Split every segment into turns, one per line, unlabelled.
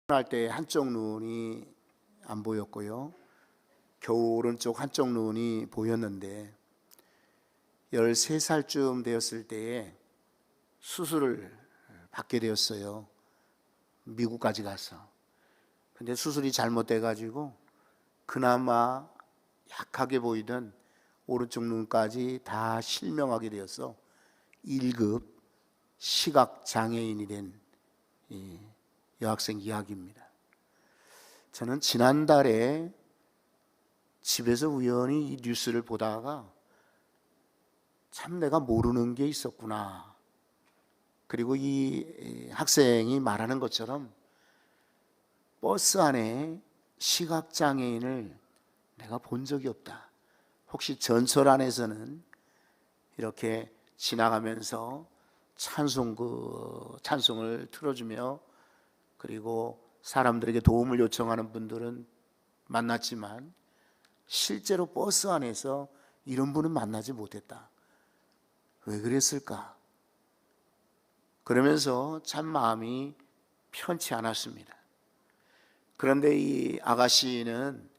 할 때 한쪽 눈이 안 보였고요. 겨우 오른쪽 한쪽 눈이 보였는데 13살쯤 되었을 때에 수술을 받게 되었어요. 미국까지 가서. 근데 수술이 잘못돼 가지고 그나마 약하게 보이던 오른쪽 눈까지 다 실명하게 되어서 1급 시각장애인이 된 여학생 이야기입니다. 저는 지난달에 집에서 우연히 이 뉴스를 보다가 참 내가 모르는 게 있었구나. 그리고 이 학생이 말하는 것처럼 버스 안에 시각장애인을 내가 본 적이 없다. 혹시 전철 안에서는 이렇게 지나가면서 찬송을 틀어주며 그리고 사람들에게 도움을 요청하는 분들은 만났지만 실제로 버스 안에서 이런 분은 만나지 못했다. 왜 그랬을까? 그러면서 참 마음이 편치 않았습니다. 그런데 이 아가씨는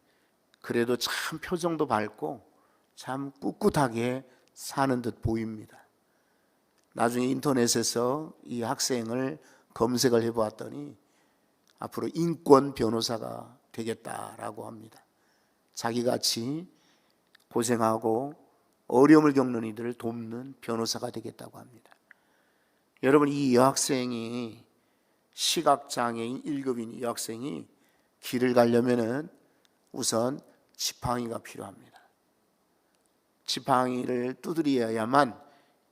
그래도 참 표정도 밝고 참 꿋꿋하게 사는 듯 보입니다. 나중에 인터넷에서 이 학생을 검색을 해보았더니 앞으로 인권 변호사가 되겠다라고 합니다. 자기같이 고생하고 어려움을 겪는 이들을 돕는 변호사가 되겠다고 합니다. 여러분, 이 여학생이 시각장애인 1급인 여학생이 길을 가려면은 우선 지팡이가 필요합니다. 지팡이를 두드려야만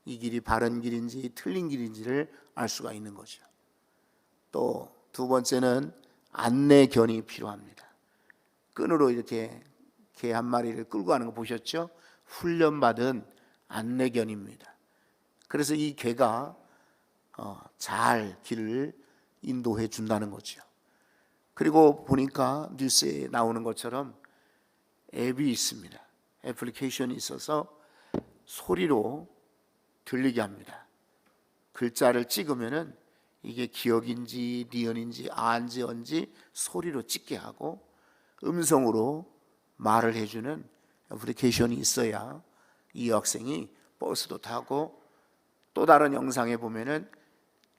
이 길이 바른 길인지 틀린 길인지를 알 수가 있는 거죠. 또 두 번째는 안내견이 필요합니다. 끈으로 이렇게 개 한 마리를 끌고 가는 거 보셨죠? 훈련받은 안내견입니다. 그래서 이 개가 잘 길을 인도해 준다는 거죠. 그리고 보니까 뉴스에 나오는 것처럼 앱이 있습니다. 애플리케이션이 있어서 소리로 들리게 합니다. 글자를 찍으면은 이게 기억인지 니은인지 아인지 언지 소리로 찍게 하고 음성으로 말을 해주는 애플리케이션이 있어야 이 학생이 버스도 타고 또 다른 영상에 보면은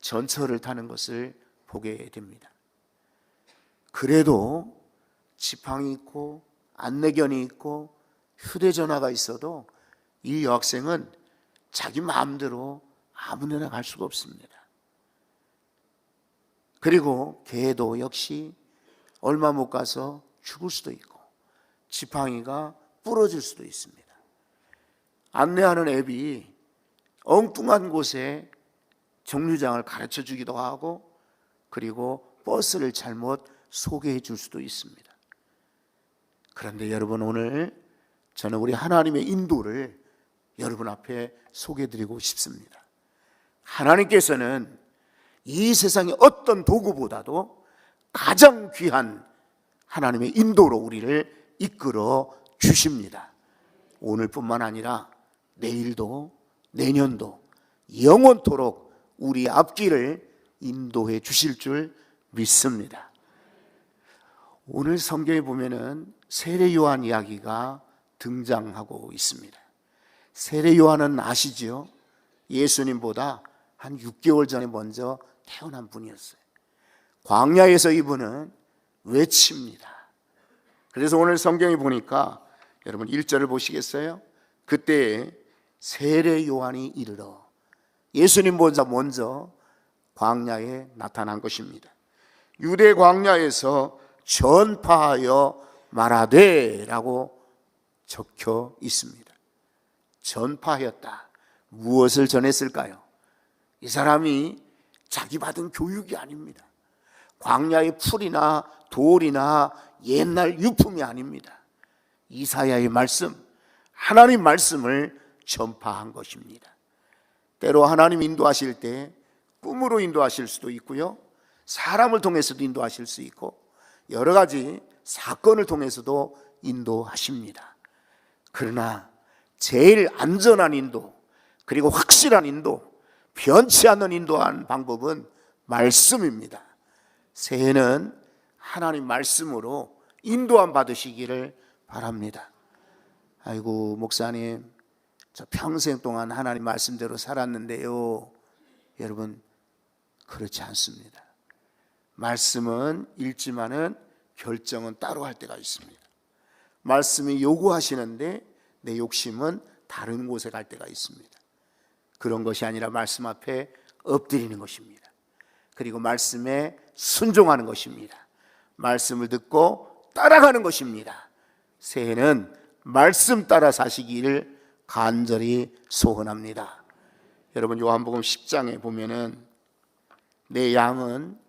전철을 타는 것을 보게 됩니다. 그래도 지팡이 있고 안내견이 있고 휴대전화가 있어도 이 여학생은 자기 마음대로 아무 데나 갈 수가 없습니다. 그리고 개도 역시 얼마 못 가서 죽을 수도 있고 지팡이가 부러질 수도 있습니다. 안내하는 앱이 엉뚱한 곳에 정류장을 가르쳐 주기도 하고 그리고 버스를 잘못 소개해 줄 수도 있습니다. 그런데 여러분, 오늘 저는 우리 하나님의 인도를 여러분 앞에 소개해 드리고 싶습니다. 하나님께서는 이 세상의 어떤 도구보다도 가장 귀한 하나님의 인도로 우리를 이끌어 주십니다. 오늘뿐만 아니라 내일도 내년도 영원토록 우리 앞길을 인도해 주실 줄 믿습니다. 오늘 성경에 보면은 세례 요한 이야기가 등장하고 있습니다. 세례 요한은 아시죠? 예수님보다 한 6개월 전에 먼저 태어난 분이었어요. 광야에서 이분은 외칩니다. 그래서 오늘 성경에 보니까 여러분 1절을 보시겠어요? 그때 세례 요한이 이르러 예수님보다 먼저 광야에 나타난 것입니다. 유대 광야에서 전파하여 말하되 라고 적혀 있습니다. 전파하였다. 무엇을 전했을까요? 이 사람이 자기 받은 교육이 아닙니다. 광야의 풀이나 돌이나 옛날 유품이 아닙니다. 이사야의 말씀, 하나님 말씀을 전파한 것입니다. 때로 하나님 인도하실 때 꿈으로 인도하실 수도 있고요, 사람을 통해서도 인도하실 수 있고 여러 가지 사건을 통해서도 인도하십니다. 그러나 제일 안전한 인도, 그리고 확실한 인도, 변치 않는 인도한 방법은 말씀입니다. 새해는 하나님 말씀으로 인도함 받으시기를 바랍니다. 아이고 목사님, 저 평생 동안 하나님 말씀대로 살았는데요. 여러분, 그렇지 않습니다. 말씀은 읽지만은 결정은 따로 할 때가 있습니다. 말씀이 요구하시는데 내 욕심은 다른 곳에 갈 때가 있습니다. 그런 것이 아니라 말씀 앞에 엎드리는 것입니다. 그리고 말씀에 순종하는 것입니다. 말씀을 듣고 따라가는 것입니다. 새해는 말씀 따라 사시기를 간절히 소원합니다. 여러분, 요한복음 10장에 보면은 내 양은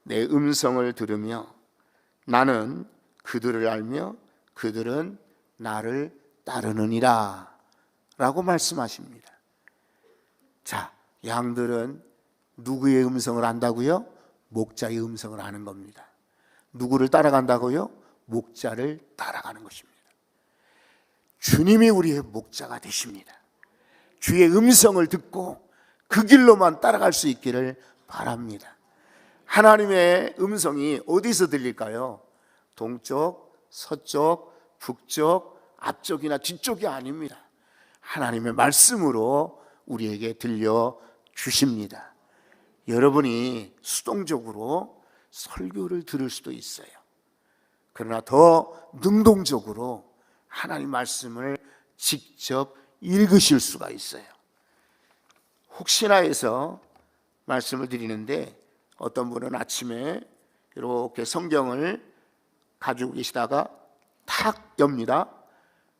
내 음성을 들으며 나는 그들을 알며 그들은 나를 따르느니라 라고 말씀하십니다. 자, 양들은 누구의 음성을 안다고요? 목자의 음성을 아는 겁니다. 누구를 따라간다고요? 목자를 따라가는 것입니다. 주님이 우리의 목자가 되십니다. 주의 음성을 듣고 그 길로만 따라갈 수 있기를 바랍니다. 하나님의 음성이 어디서 들릴까요? 동쪽, 서쪽, 북쪽, 앞쪽이나 뒤쪽이 아닙니다. 하나님의 말씀으로 우리에게 들려주십니다. 여러분이 수동적으로 설교를 들을 수도 있어요. 그러나 더 능동적으로 하나님 말씀을 직접 읽으실 수가 있어요. 혹시나 해서 말씀을 드리는데 어떤 분은 아침에 이렇게 성경을 가지고 계시다가 탁 엽니다.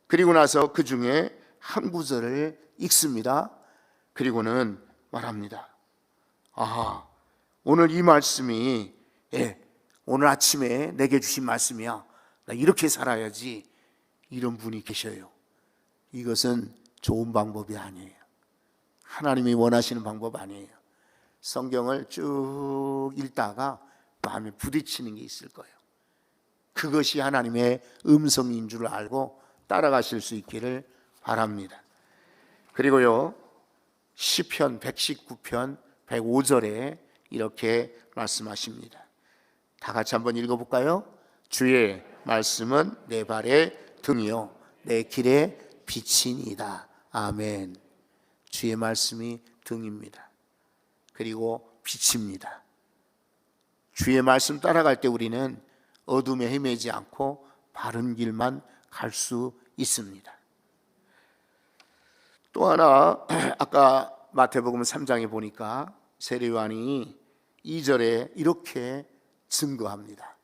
그리고 나서 그 중에 한 구절을 읽습니다. 그리고는 말합니다. 아, 오늘 이 말씀이 오늘 아침에 내게 주신 말씀이야. 나 이렇게 살아야지. 이런 분이 계셔요. 이것은 좋은 방법이 아니에요. 하나님이 원하시는 방법 아니에요. 성경을 쭉 읽다가 마음에 부딪히는 게 있을 거예요. 그것이 하나님의 음성인 줄 알고 따라가실 수 있기를 바랍니다. 그리고요, 시편 119편 105절에 이렇게 말씀하십니다. 다 같이 한번 읽어볼까요? 주의 말씀은 내 발의 등이요 내 길의 빛이니이다. 아멘. 주의 말씀이 등입니다. 그리고 빛입니다. 주의 말씀 따라갈 때 우리는 어둠에 헤매지 않고 바른 길만 갈 수 있습니다. 또 하나, 아까 마태복음 3장에 보니까 세례요한이 2절에 이렇게 증거합니다.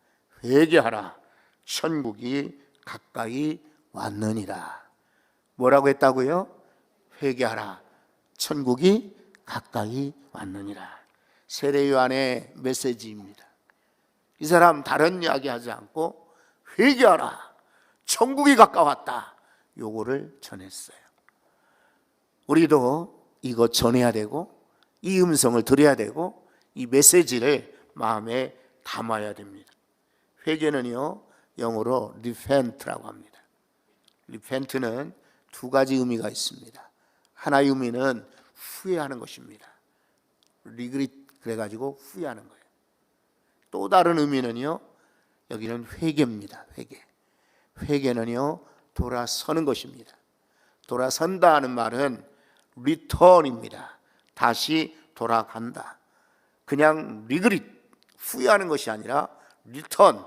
회개하라, 천국이 가까이 왔느니라. 뭐라고 했다고요? 회개하라, 천국이 가까이 왔느니라. 세례요한의 메시지입니다. 이 사람 다른 이야기 하지 않고 회개하라, 천국이 가까웠다, 요거를 전했어요. 우리도 이거 전해야 되고 이 음성을 들어야 되고 이 메시지를 마음에 담아야 됩니다. 회개는요, 영어로 repent라고 합니다. repent는 두 가지 의미가 있습니다. 하나의 의미는 후회하는 것입니다. regret 그래가지고 후회하는 거예요. 또 다른 의미는요, 여기는 회개입니다. 회개는요, 돌아서는 것입니다. 돌아선다 하는 말은 return입니다. 다시 돌아간다. 그냥 regret, 후회하는 것이 아니라 return,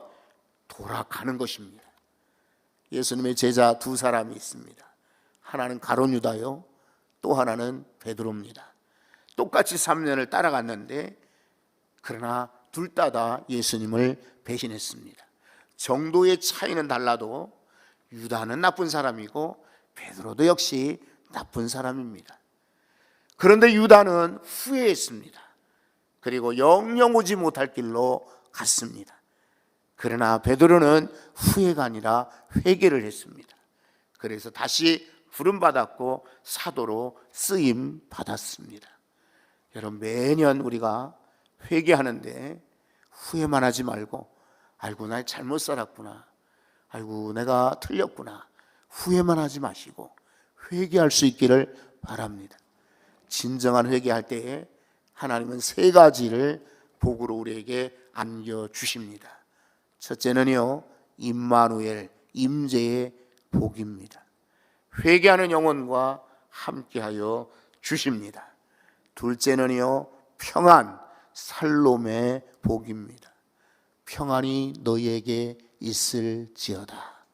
돌아가는 것입니다. 예수님의 제자 두 사람이 있습니다. 하나는 가룟 유다요, 또 하나는 베드로입니다. 똑같이 3년을 따라갔는데 그러나 둘 다 예수님을 배신했습니다. 정도의 차이는 달라도 유다는 나쁜 사람이고 베드로도 역시 나쁜 사람입니다. 그런데 유다는 후회했습니다. 그리고 영영 오지 못할 길로 갔습니다. 그러나 베드로는 후회가 아니라 회개를 했습니다. 그래서 다시 부름받았고 사도로 쓰임 받았습니다. 여러분, 매년 우리가 회개하는데 후회만 하지 말고, 아이고 나 잘못 살았구나, 아이고 내가 틀렸구나, 후회만 하지 마시고 회개할 수 있기를 바랍니다. 진정한 회개할 때에 하나님은 세 가지를 복으로 우리에게 안겨주십니다. 첫째는요, 임마누엘, 임재의 복입니다. 회개하는 영혼과 함께하여 주십니다. 둘째는요, 평안, 살롬의 복입니다. 평안이 너희에게 있을지어다.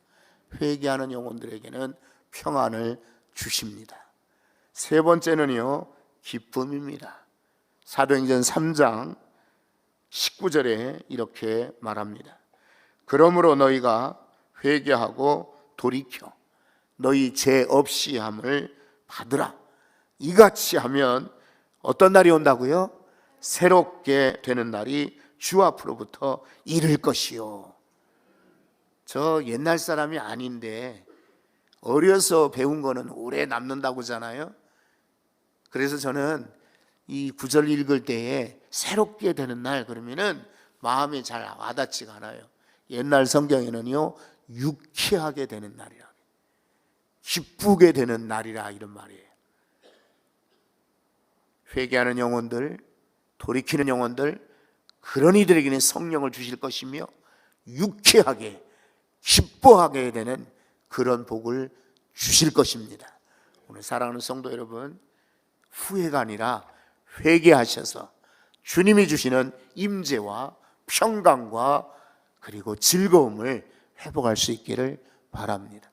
회개하는 영혼들에게는 평안을 주십니다. 세 번째는요, 기쁨입니다. 사도행전 3장 19절에 이렇게 말합니다. 그러므로 너희가 회개하고 돌이켜 너희 죄 없이 함을 받으라. 이같이 하면 어떤 날이 온다고요? 새롭게 되는 날이 주 앞으로부터 이를 것이요. 저 옛날 사람이 아닌데 어려서 배운 거는 오래 남는다고 하잖아요. 그래서 저는 이 구절 읽을 때에 새롭게 되는 날 그러면은 마음이 잘 와닿지가 않아요. 옛날 성경에는요, 유쾌하게 되는 날이라, 기쁘게 되는 날이라 이런 말이에요. 회개하는 영혼들, 돌이키는 영혼들, 그런 이들에게는 성령을 주실 것이며 유쾌하게 기뻐하게 되는 그런 복을 주실 것입니다. 오늘 사랑하는 성도 여러분, 후회가 아니라 회개하셔서 주님이 주시는 임재와 평강과 그리고 즐거움을 회복할 수 있기를 바랍니다.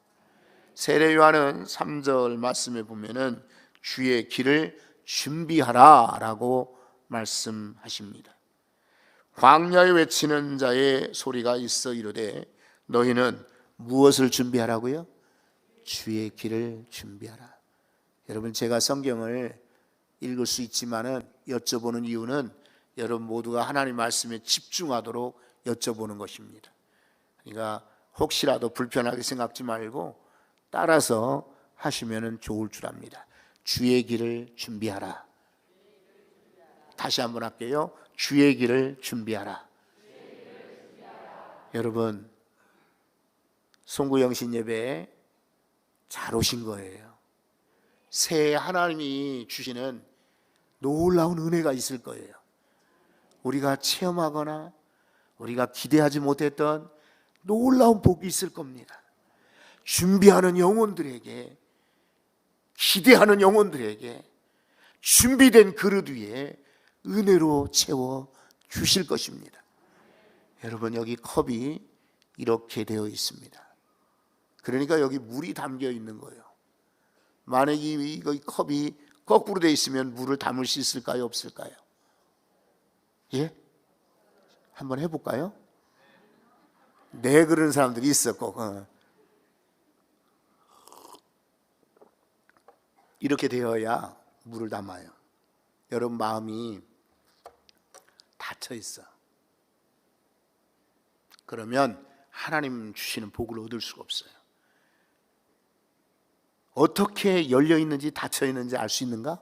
세례 요한은 3절 말씀에 보면은 주의 길을 준비하라 라고 말씀하십니다. 광야에 외치는 자의 소리가 있어 이르되 너희는 무엇을 준비하라고요? 주의 길을 준비하라. 여러분, 제가 성경을 읽을 수 있지만은 여쭤보는 이유는 여러분 모두가 하나님 말씀에 집중하도록 여쭤보는 것입니다. 그러니까 혹시라도 불편하게 생각지 말고 따라서 하시면 좋을 줄 압니다. 주의 길을 준비하라. 다시 한번 할게요. 주의 길을 준비하라. 여러분, 송구영신 예배에 잘 오신 거예요. 새해 하나님이 주시는 놀라운 은혜가 있을 거예요. 우리가 체험하거나 우리가 기대하지 못했던 놀라운 복이 있을 겁니다. 준비하는 영혼들에게, 기대하는 영혼들에게 준비된 그릇 위에 은혜로 채워 주실 것입니다. 여러분, 여기 컵이 이렇게 되어 있습니다. 그러니까 여기 물이 담겨 있는 거예요. 만약에 이 컵이 거꾸로 되어 있으면 물을 담을 수 있을까요? 없을까요? 예? 한번 해볼까요? 네, 그런 사람들이 있어 꼭. 이렇게 되어야 물을 담아요. 여러분 마음이 닫혀 있어. 그러면 하나님 주시는 복을 얻을 수가 없어요. 어떻게 열려 있는지 닫혀 있는지 알 수 있는가?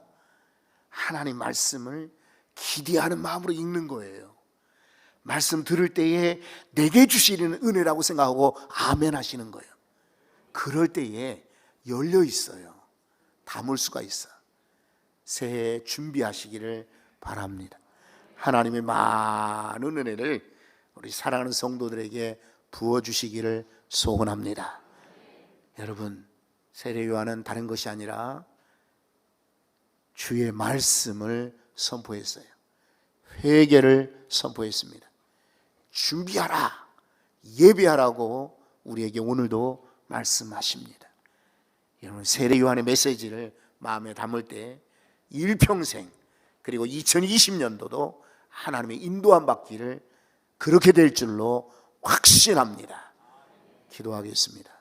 하나님 말씀을 기대하는 마음으로 읽는 거예요. 말씀 들을 때에 내게 주시는 은혜라고 생각하고 아멘 하시는 거예요. 그럴 때에 열려 있어요. 담을 수가 있어. 새해 준비하시기를 바랍니다. 하나님의 많은 은혜를 우리 사랑하는 성도들에게 부어주시기를 소원합니다. 여러분, 세례 요한은 다른 것이 아니라 주의 말씀을 선포했어요. 회개를 선포했습니다. 준비하라, 예배하라고 우리에게 오늘도 말씀하십니다. 여러분, 세례 요한의 메시지를 마음에 담을 때 일평생 그리고 2020년도도 하나님의 인도함 받기를 그렇게 될 줄로 확신합니다. 기도하겠습니다.